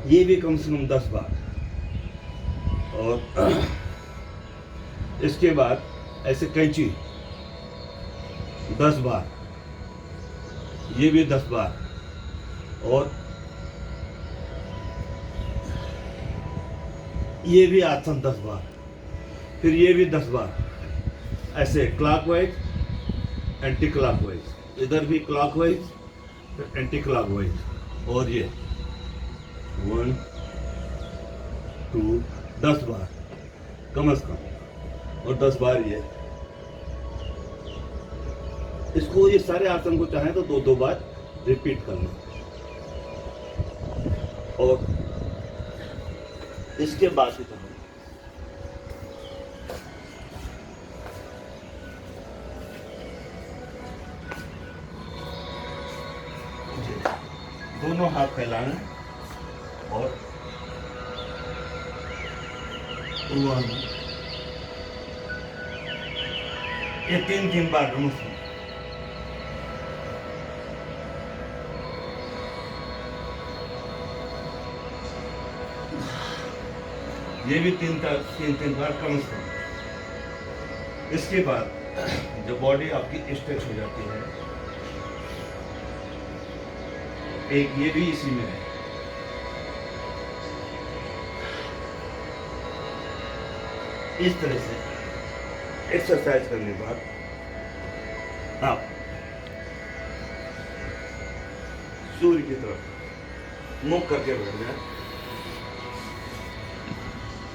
ये भी कम से कम 10 बार। और इसके बाद ऐसे कैंची 10 बार, ये भी 10 बार। और ये भी आसन 10 बार, फिर ये भी 10 बार। ऐसे क्लॉकवाइज, एंटी क्लॉकवाइज, इधर भी क्लॉकवाइज, फिर एंटी क्लॉकवाइज। और ये 1 2 10 बार कम से कम, और 10 बार ये। इसको, ये सारे आसन को चाहें तो 2-2 बार रिपीट करना। और इसके बाद ही तो दोनों हाथ फैलाना और 1, ये 3-3 बार नमस्कार। ये भी 3-3 बार कम से कम। इसके बाद जो बॉडी आपकी स्ट्रेच हो जाती है, एक ये भी इसी में है। इस तरह से एक्सरसाइज करने के बाद आप सूर्य की तरफ मुख करके बैठ जाए,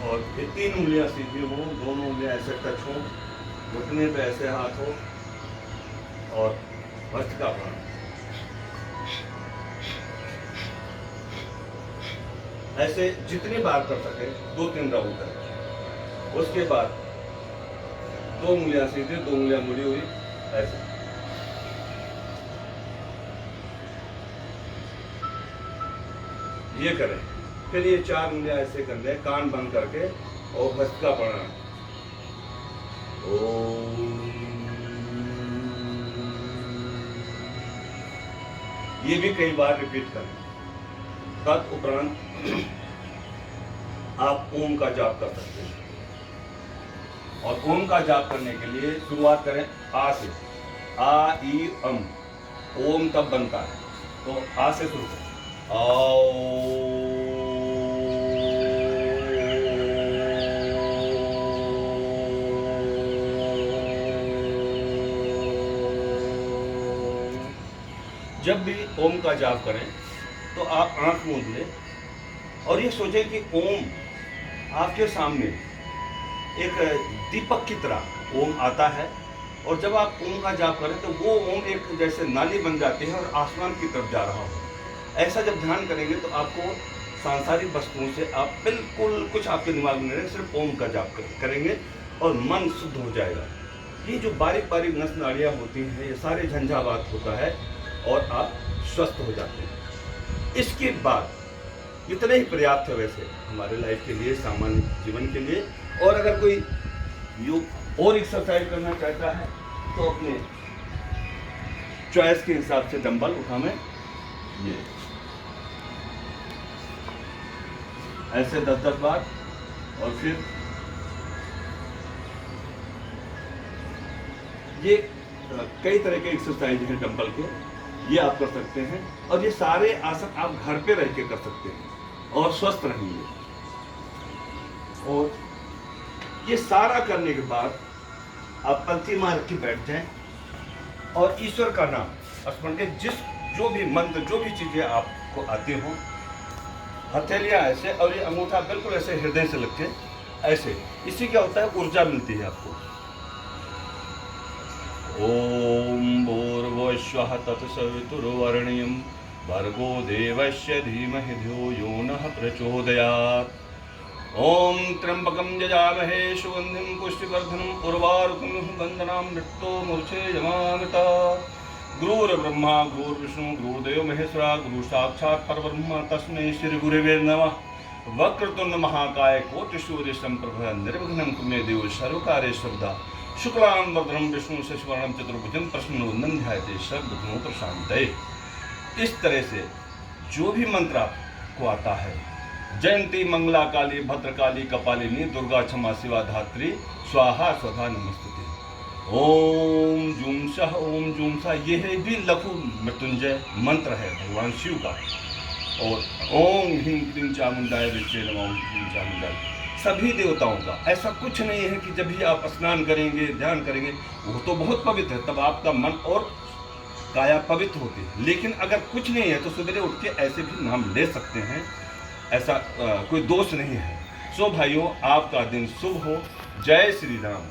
और ये 3 उंगलियां सीधी हो, दोनों उंगलियां ऐसे टच हो, घुटने पे ऐसे हाथ हो, और भस्त्रिका प्राणायाम ऐसे जितनी बार कर सके 2-3 राउंड करें। उसके बाद 2 उंगलियां सीधी, 2 उंगलियां मुड़ी हुई, ऐसे। ये करें। फिर ये 4 उंगलियां ऐसे कर लें कान बंद करके, और भस्त्रिका प्राणायाम। ओम। ये भी कई बार रिपीट करें। तदुपरांत आप ओम का जाप कर सकते हैं। और ओम का जाप करने के लिए शुरुआत करें आ से। आ ई अम। ओम तब बनता है, तो आ से शुरू करें। आओ। जब भी ओम का जाप करें तो आप आंख मूंद लें और ये सोचें कि ओम आपके सामने एक दीपक की तरह ओम आता है, और जब आप ओम का जाप करें तो वो ओम एक जैसे नाली बन जाती है और आसमान की तरफ जा रहा हो। ऐसा जब ध्यान करेंगे तो आपको सांसारिक वस्तुओं से आप बिल्कुल कुछ आपके दिमाग में नहीं रहेगा, सिर्फ ओम का जाप करेंगे और मन शुद्ध हो जाएगा। ये जो बारीक बारीक नस नाड़ियाँ होती हैं, ये सारे झंझावात होता है और आप स्वस्थ हो जाते हैं। इसके बाद इतना ही पर्याप्त है वैसे हमारे लाइफ के लिए, सामान्य जीवन के लिए। और अगर कोई योग और एक्सरसाइज करना चाहता है तो अपने चॉइस के हिसाब से डंबल उठाएं, ये ऐसे 10-10 बार, और फिर ये कई तरह के एक्सरसाइज हैं डंबल के, ये आप कर सकते हैं। और ये सारे आसन आप घर पे रह के कर सकते हैं और स्वस्थ रहेंगे। और ये सारा करने के बाद आप पलथी मार के बैठ जाएं और ईश्वर का नाम स्मरण के, जो भी मंत्र, जो भी चीजें आपको आती हो, हथेलियां ऐसे और ये अंगूठा बिल्कुल ऐसे हृदय से लग के ऐसे, इससे क्या होता है, ऊर्जा मिलती है आपको। ओम भूर्भुवस्वः तत्सवितुर्वरेण्यं भर्गो देवस्य धीमहि धियो यो नः प्रचोदयात्। ओम त्र्यंबकं यजामहे सुगंधिं पुष्टिवर्धनम् उर्वारुकं वन्दनां मृत्युर्मुक्षेयमामृता। गुरुर्ब्रह्मा गुरुर्विष्णु गुरुर्देव महेश्वरा, गुरु साक्षात् परब्रह्म तस्मै श्री गुरुवे नमः। वक्रतुंड महाकाय कोटि सूर्य संप्रभ निर्विघ्नं कुरु मे देव सर्वकार्येषु सर्वदा। शुक्लां वरदं विष्णु शशिवर्णं चतुर्भुजं प्रसन्नं ध्यायते सर्वविघ्नोपशान्तये। इस तरह से जो भी मंत्र आपको आता है जयंती मंगला काली भद्रकाली कपालिनी दुर्गा क्षमा शिवा धात्री स्वाहा स्वधा नमस्तुते। ओम जूम शाह ये है भी लघु मृत्युंजय मंत्र है भगवान शिव का। और ओम ह्रीं क्लीं चामुंडाय विद्महे नमः ओम क्लीं चामुंडाय, सभी देवताओं का। ऐसा कुछ नहीं है कि जब भी आप स्नान करेंगे ध्यान करेंगे वो तो बहुत पवित्र है, तब आपका मन और काया पवित्र होती है। लेकिन अगर कुछ नहीं है तो सवेरे उठ के ऐसे भी नाम ले सकते हैं, ऐसा कोई दोष नहीं है। सो भाइयों, आपका दिन शुभ हो। जय श्री राम।